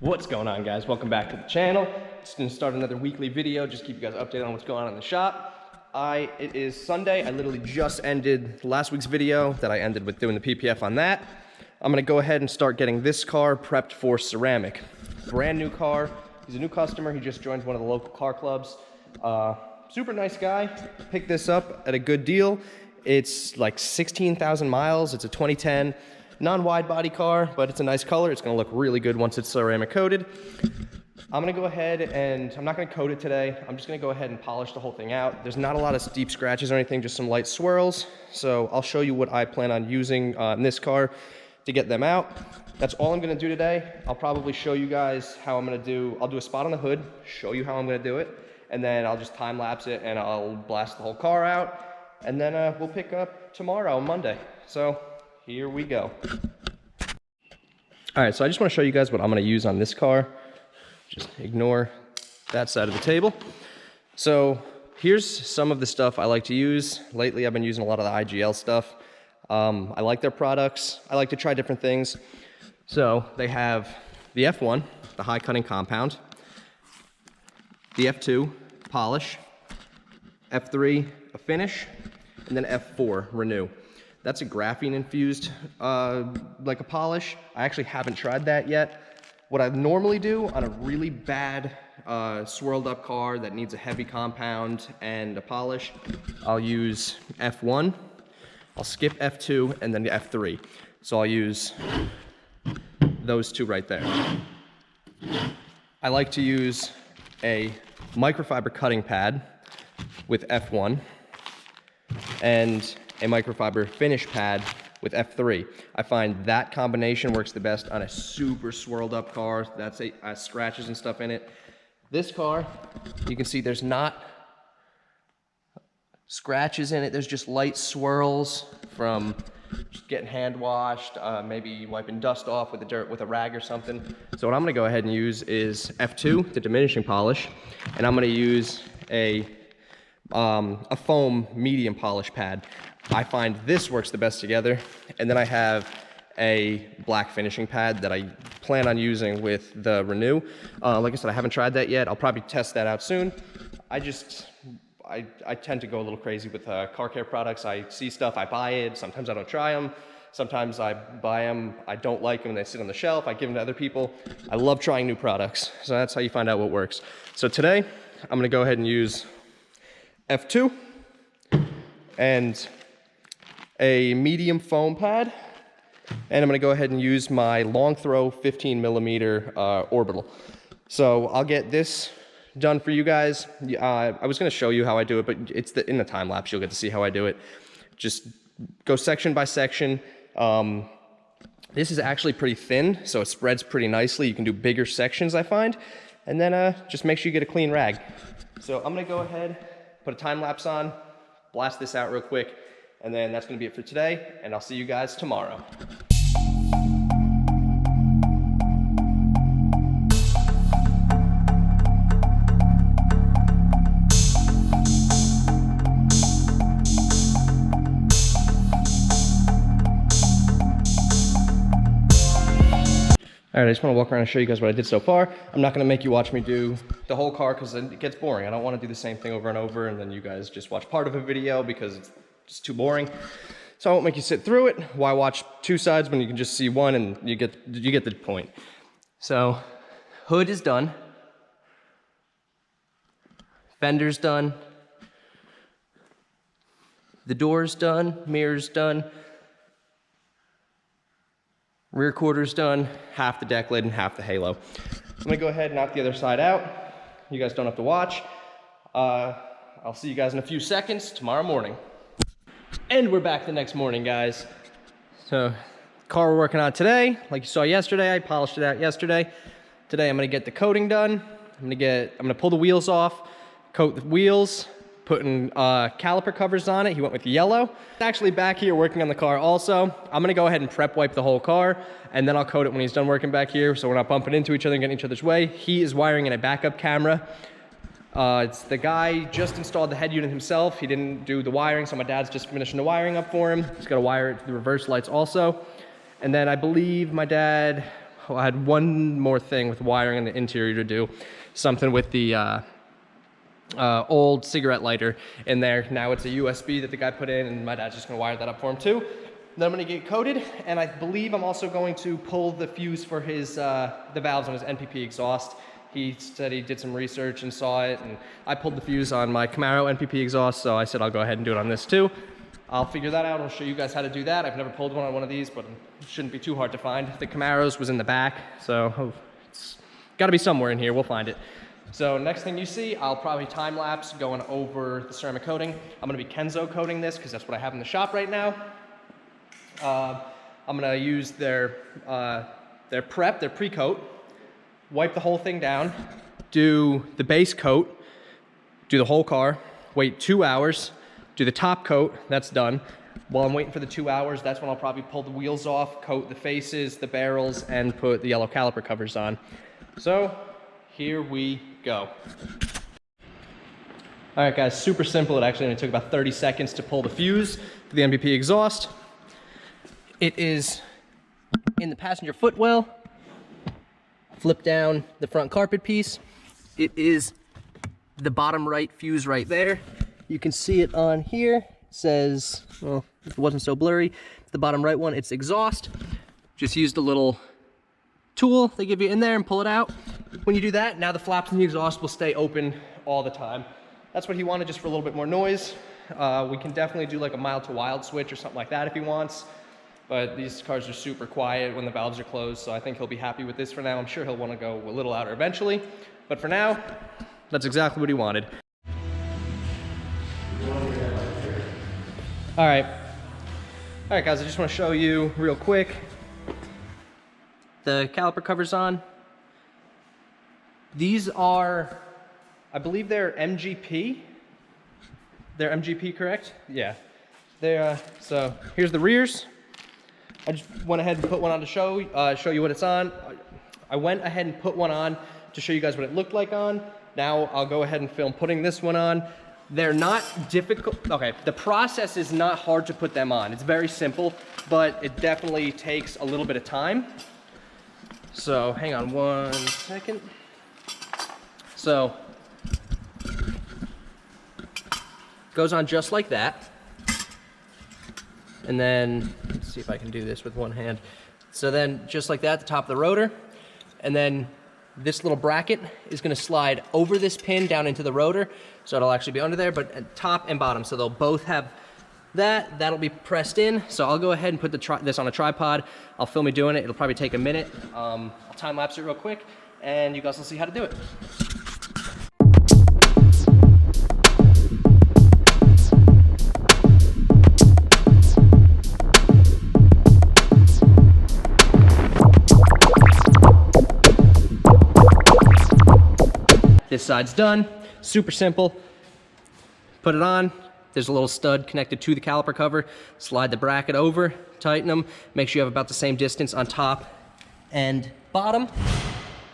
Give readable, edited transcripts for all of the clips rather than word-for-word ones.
What's going on, guys? Welcome back to the channel. Just gonna start another weekly video, just keep you guys updated on what's going on in the shop. It is Sunday. I literally just ended last week's video that I ended with doing the PPF on that. I'm gonna go ahead and start getting this car prepped for ceramic. Brand new car. He's a new customer. He just joined one of the local car clubs. Super nice guy. Picked this up at a good deal. It's like 16,000 miles. It's a 2010. Non-wide body car, but it's a nice color. It's gonna look really good once it's ceramic coated. I'm gonna go ahead and, I'm not gonna coat it today. I'm just gonna go ahead and polish the whole thing out. There's not a lot of deep scratches or anything, just some light swirls. So I'll show you what I plan on using in this car to get them out. That's all I'm gonna do today. I'll probably show you guys how I'm gonna do, I'll do a spot on the hood, show you how I'm gonna do it, and then I'll just time lapse it and I'll blast the whole car out. And then we'll pick up tomorrow, Monday. So here we go. All right, so I just want to show you guys what I'm going to use on this car. Just ignore that side of the table. So here's some of the stuff I like to use. Lately, I've been using a lot of the IGL stuff. I like their products. I like to try different things. So they have the F1, the high cutting compound, the F2, polish, F3, a finish, and then F4, renew. That's a graphene infused, like a polish. I actually haven't tried that yet. What I normally do on a really bad swirled up car that needs a heavy compound and a polish, I'll use F1, I'll skip F2, and then the F3. So I'll use those two right there. I like to use a microfiber cutting pad with F1 and a microfiber finish pad with F3. I find that combination works the best on a super swirled up car that's scratches and stuff in it. This car, you can see there's not scratches in it. There's just light swirls from just getting hand washed, maybe wiping dust off with the dirt with a rag or something. So what I'm gonna go ahead and use is F2, the diminishing polish, and I'm gonna use a foam medium polish pad. I find this works the best together. And then I have a black finishing pad that I plan on using with the Renew. Like I said, I haven't tried that yet. I'll probably test that out soon. I tend to go a little crazy with car care products. I see stuff, I buy it. Sometimes I don't try them. Sometimes I buy them, I don't like them, and they sit on the shelf. I give them to other people. I love trying new products. So that's how you find out what works. So today, I'm gonna go ahead and use F2 and a medium foam pad, and I'm gonna go ahead and use my long throw 15 millimeter orbital. So I'll get this done for you guys. I was gonna show you how I do it, but it's in the time lapse, you'll get to see how I do it. Just go section by section. This is actually pretty thin, so it spreads pretty nicely. You can do bigger sections, I find. And then just make sure you get a clean rag. So I'm gonna go ahead, put a time lapse on, blast this out real quick, and then that's gonna be it for today, and I'll see you guys tomorrow. All right, I just want to walk around and show you guys what I did so far. I'm not going to make you watch me do the whole car because it gets boring. I don't want to do the same thing over and over and then you guys just watch part of a video because it's just too boring. So I won't make you sit through it. Why watch two sides when you can just see one and you get the point. So hood is done. Fender's done. The door's done. Mirror's done. Rear quarter's done, half the deck lid and half the halo. I'm gonna go ahead and knock the other side out. You guys don't have to watch. I'll see you guys in a few seconds tomorrow morning. And we're back the next morning, guys. So, car we're working on today, like you saw yesterday, I polished it out yesterday. Today I'm gonna get the coating done. I'm gonna pull the wheels off, coat the wheels, putting caliper covers on it. He went with yellow. Actually back here working on the car also. I'm gonna go ahead and prep wipe the whole car and then I'll coat it when he's done working back here so we're not bumping into each other and getting each other's way. He is wiring in a backup camera. It's the guy just installed the head unit himself. He didn't do the wiring, so my dad's just finishing the wiring up for him. He's gotta wire it to the reverse lights also. And then I believe my dad I had one more thing with wiring in the interior to do, something with the old cigarette lighter in there. Now it's a USB that the guy put in, and my dad's just gonna wire that up for him too. Then I'm gonna get it coated, and I believe I'm also going to pull the fuse for his the valves on his NPP exhaust. He said he did some research and saw it, and I pulled the fuse on my Camaro NPP exhaust, so I said I'll go ahead and do it on this too. I'll figure that out. I'll show you guys how to do that. I've never pulled one on one of these, but it shouldn't be too hard to find. The Camaro's was in the back, so it's gotta be somewhere in here. We'll find it. So next thing you see, I'll probably time lapse going over the ceramic coating. I'm gonna be Kenzo coating this because that's what I have in the shop right now. I'm gonna use their pre-coat, wipe the whole thing down, do the base coat, do the whole car, wait 2 hours, do the top coat, that's done. While I'm waiting for the 2 hours, that's when I'll probably pull the wheels off, coat the faces, the barrels, and put the yellow caliper covers on. So here we go. All right, guys, super simple. It actually only took about 30 seconds to pull the fuse for the NPP exhaust. It is in the passenger footwell. Flip down the front carpet piece. It is the bottom right fuse right there. You can see it on here. It says, well, if it wasn't so blurry, the bottom right one, it's exhaust. Just used a little tool they give you in there and pull it out. When you do that, now the flaps in the exhaust will stay open all the time. That's what he wanted, just for a little bit more noise. We can definitely do like a mild to wild switch or something like that if he wants. But these cars are super quiet when the valves are closed, so I think he'll be happy with this for now. I'm sure he'll want to go a little louder eventually. But for now, that's exactly what he wanted. All right, guys, I just want to show you real quick. The caliper cover's on. These are, I believe they're MGP. They're MGP, correct? Yeah. They're, so here's the rears. I just went ahead and put one on to show you what it's on. I went ahead and put one on to show you guys what it looked like on. Now I'll go ahead and film putting this one on. They're not difficult. Okay, the process is not hard to put them on. It's very simple, but it definitely takes a little bit of time. So hang on 1 second. So goes on just like that. And then, let's see if I can do this with one hand. So then just like that, the top of the rotor. And then this little bracket is gonna slide over this pin down into the rotor. So it'll actually be under there, but at top and bottom. So they'll both have that. That'll be pressed in. So I'll go ahead and put this on a tripod. I'll film me doing it. It'll probably take a minute. I'll time lapse it real quick and you guys will see how to do it. This side's done, super simple. Put it on, there's a little stud connected to the caliper cover. Slide the bracket over, tighten them. Make sure you have about the same distance on top and bottom.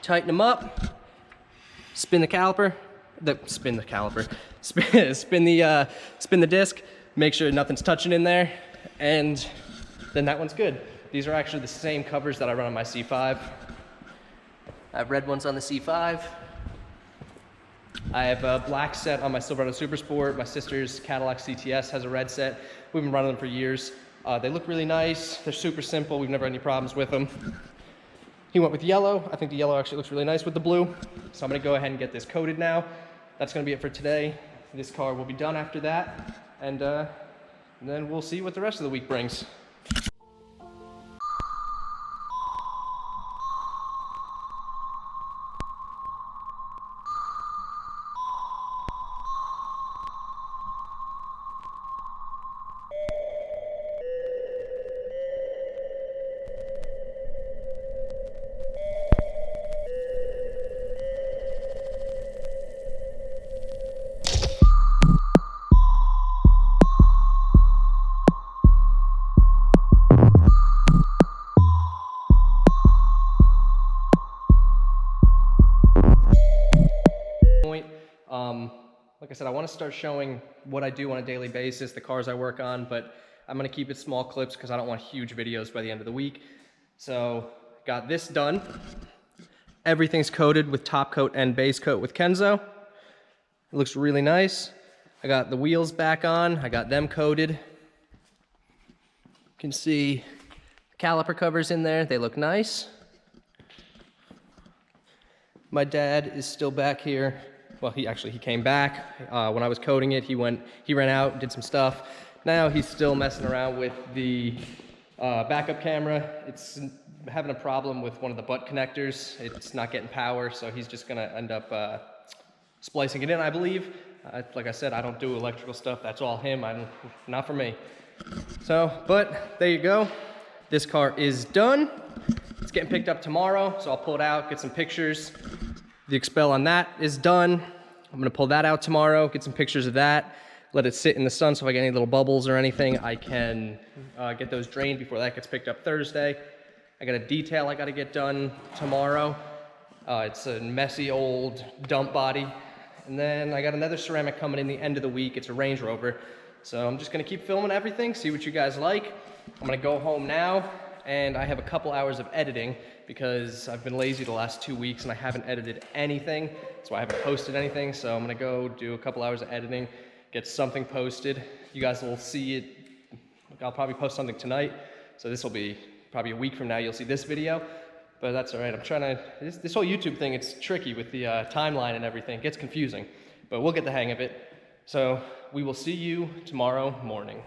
Tighten them up, spin the caliper, spin the disc, make sure nothing's touching in there, and then that one's good. These are actually the same covers that I run on my C5. I have red ones on the C5. I have a black set on my Silverado Super Sport. My sister's Cadillac CTS has a red set. We've been running them for years. They look really nice. They're super simple. We've never had any problems with them. He went with yellow. I think the yellow actually looks really nice with the blue. So I'm gonna go ahead and get this coated now. That's gonna be it for today. This car will be done after that. And then we'll see what the rest of the week brings. Like I said, I want to start showing what I do on a daily basis, the cars I work on, but I'm going to keep it small clips because I don't want huge videos by the end of the week. So got this done. Everything's coated with top coat and base coat with Kenzo. It looks really nice. I got the wheels back on. I got them coated. You can see caliper covers in there. They look nice. My dad is still back here. Well, he came back. When I was coating it, he ran out, did some stuff. Now he's still messing around with the backup camera. It's having a problem with one of the butt connectors. It's not getting power, so he's just gonna end up splicing it in, I believe. Like I said, I don't do electrical stuff. That's all him. Not for me. So, but there you go. This car is done. It's getting picked up tomorrow, so I'll pull it out, get some pictures. The expel on that is done. I'm gonna pull that out tomorrow, get some pictures of that, let it sit in the sun so if I get any little bubbles or anything, I can get those drained before that gets picked up Thursday. I got a detail I gotta get done tomorrow. It's a messy old dump body. And then I got another ceramic coming in the end of the week. It's a Range Rover. So I'm just gonna keep filming everything, see what you guys like. I'm gonna go home now, and I have a couple hours of editing because I've been lazy the last 2 weeks and I haven't edited anything. So I haven't posted anything. So I'm gonna go do a couple hours of editing, get something posted. You guys will see it. I'll probably post something tonight. So this will be probably a week from now, you'll see this video. But that's all right. I'm trying to, this whole YouTube thing, it's tricky with the timeline and everything. It gets confusing, but we'll get the hang of it. So we will see you tomorrow morning.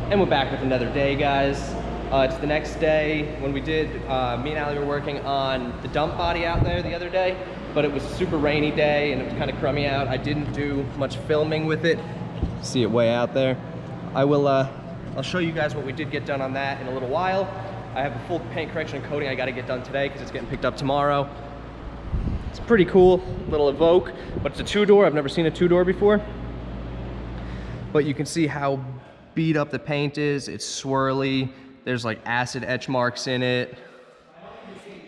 And we're back with another day, guys. It's the next day. When we did, me and Allie were working on the dump body out there the other day, but it was a super rainy day and it was kind of crummy out. I didn't do much filming with it. See it way out there. I'll show you guys what we did get done on that in a little while. I have a full paint correction and coating I got to get done today because it's getting picked up tomorrow. It's pretty cool, little Evoque, but it's a two-door. I've never seen a two-door before. But you can see how beat up the paint is. It's swirly. There's like acid etch marks in it.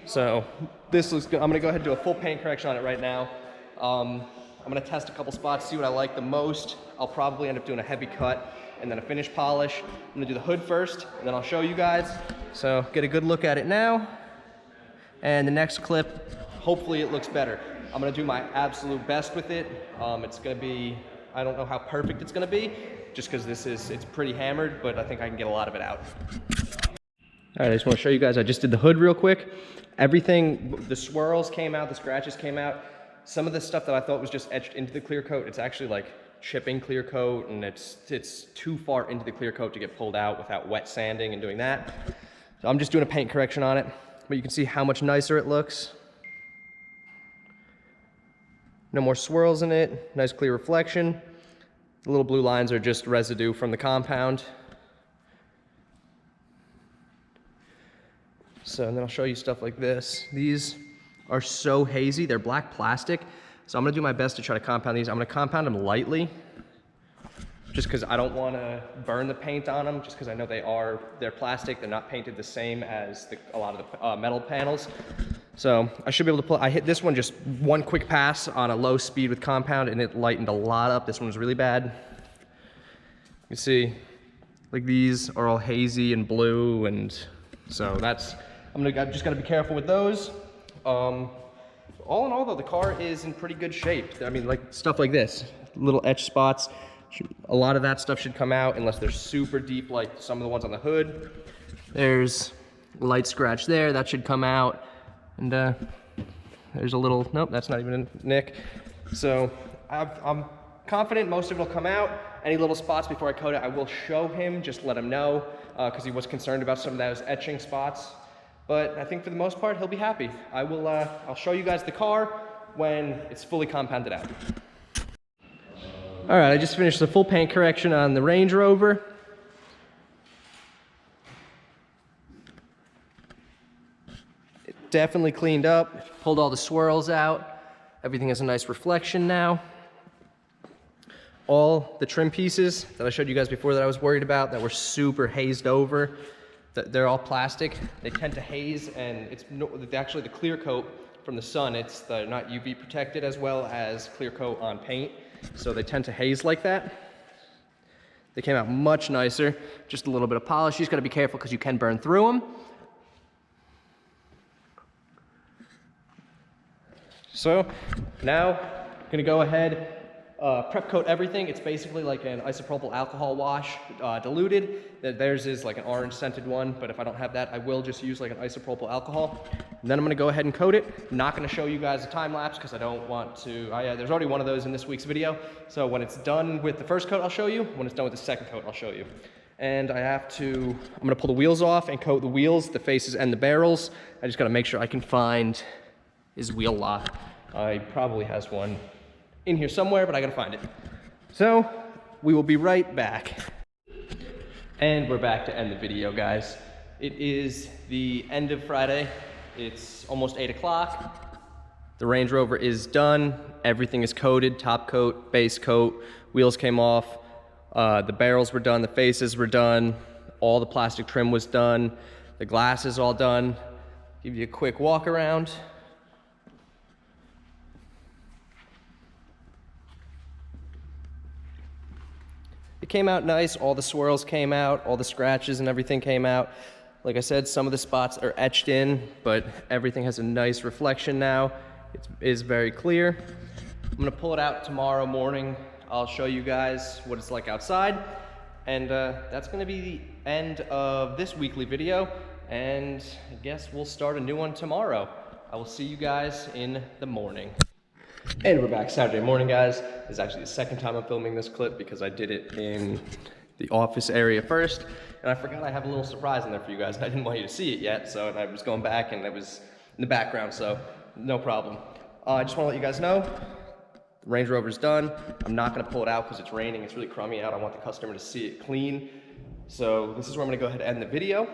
So this looks good. I'm gonna go ahead and do a full paint correction on it right now. I'm gonna test a couple spots, see what I like the most. I'll probably end up doing a heavy cut and then a finish polish. I'm gonna do the hood first, and then I'll show you guys. So get a good look at it now. And the next clip, hopefully it looks better. I'm gonna do my absolute best with it. It's gonna be, I don't know how perfect it's gonna be, just because it's pretty hammered, but I think I can get a lot of it out. All right, I just wanna show you guys, I just did the hood real quick. Everything, the swirls came out, the scratches came out. Some of the stuff that I thought was just etched into the clear coat, it's actually like chipping clear coat, and it's too far into the clear coat to get pulled out without wet sanding and doing that. So I'm just doing a paint correction on it, but you can see how much nicer it looks. No more swirls in it, nice clear reflection. The little blue lines are just residue from the compound. So, and then I'll show you stuff like this. These are so hazy, they're black plastic. So I'm gonna do my best to try to compound these. I'm gonna compound them lightly, just because I don't wanna burn the paint on them, just because I know they're plastic, they're not painted the same as a lot of the metal panels. So I should be able to I hit this one just one quick pass on a low speed with compound, and it lightened a lot up. This one was really bad. You see, like these are all hazy and blue, and so I'm just gonna be careful with those. All in all though, the car is in pretty good shape. I mean, like stuff like this, little etch spots, a lot of that stuff should come out unless they're super deep like some of the ones on the hood. There's a light scratch there, that should come out. And there's a little, nope, that's not even a nick. So I'm confident most of it will come out. Any little spots before I coat it, I will show him, just let him know, because he was concerned about some of those etching spots. But I think for the most part, he'll be happy. I'll show you guys the car when it's fully compounded out. All right, I just finished the full paint correction on the Range Rover. It definitely cleaned up, pulled all the swirls out. Everything has a nice reflection now. All the trim pieces that I showed you guys before that I was worried about that were super hazed over, they're all plastic. They tend to haze, and it's actually the clear coat from the sun. They're not UV protected as well as clear coat on paint, so they tend to haze like that. They came out much nicer. Just a little bit of polish. You just got to be careful because you can burn through them. So now I'm gonna go ahead, prep coat everything. It's basically like an isopropyl alcohol wash, diluted. Theirs is like an orange scented one, but if I don't have that, I will just use like an isopropyl alcohol. And then I'm gonna go ahead and coat it. Not gonna show you guys a time lapse because I don't want to, there's already one of those in this week's video. So when it's done with the first coat, I'll show you. When it's done with the second coat, I'll show you. And I'm gonna pull the wheels off and coat the wheels, the faces and the barrels. I just gotta make sure I can find his wheel lock. He probably has one in here somewhere, but I gotta find it. So we will be right back. And we're back to end the video, guys. It is the end of Friday. It's almost 8 o'clock. The Range Rover is done. Everything is coated, top coat, base coat, wheels came off. The barrels were done, the faces were done, all the plastic trim was done, the glass is all done. Give you a quick walk around. It came out nice, all the swirls came out, all the scratches and everything came out. Like I said, some of the spots are etched in, but everything has a nice reflection now. It is very clear. I'm gonna pull it out tomorrow morning. I'll show you guys what it's like outside. And that's gonna be the end of this weekly video. And I guess we'll start a new one tomorrow. I will see you guys in the morning. And we're back Saturday morning, guys. This is actually the second time I'm filming this clip because I did it in the office area first. And I forgot I have a little surprise in there for you guys. And I didn't want you to see it yet. So and I was going back and it was in the background, so no problem. I just wanna let you guys know, the Range Rover's done. I'm not gonna pull it out because it's raining. It's really crummy out. I want the customer to see it clean. So this is where I'm gonna go ahead and end the video.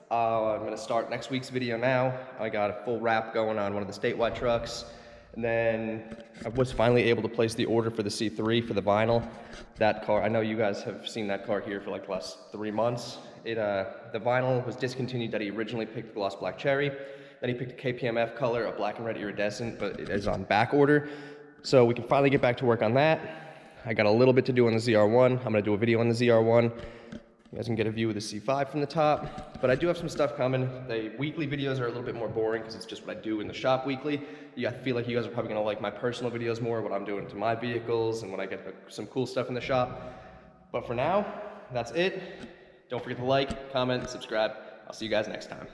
I'm gonna start next week's video now. I got a full wrap going on one of the statewide trucks. And then I was finally able to place the order for the C3 for the vinyl. That car, I know you guys have seen that car here for like the last 3 months. The vinyl was discontinued that he originally picked gloss black cherry. Then he picked a KPMF color, a black and red iridescent, but it is on back order. So we can finally get back to work on that. I got a little bit to do on the ZR1. I'm gonna do a video on the ZR1. You guys can get a view of the C5 from the top. But I do have some stuff coming. The weekly videos are a little bit more boring because it's just what I do in the shop weekly. I feel like you guys are probably gonna like my personal videos more, what I'm doing to my vehicles and when I get some cool stuff in the shop. But for now, that's it. Don't forget to like, comment, subscribe. I'll see you guys next time.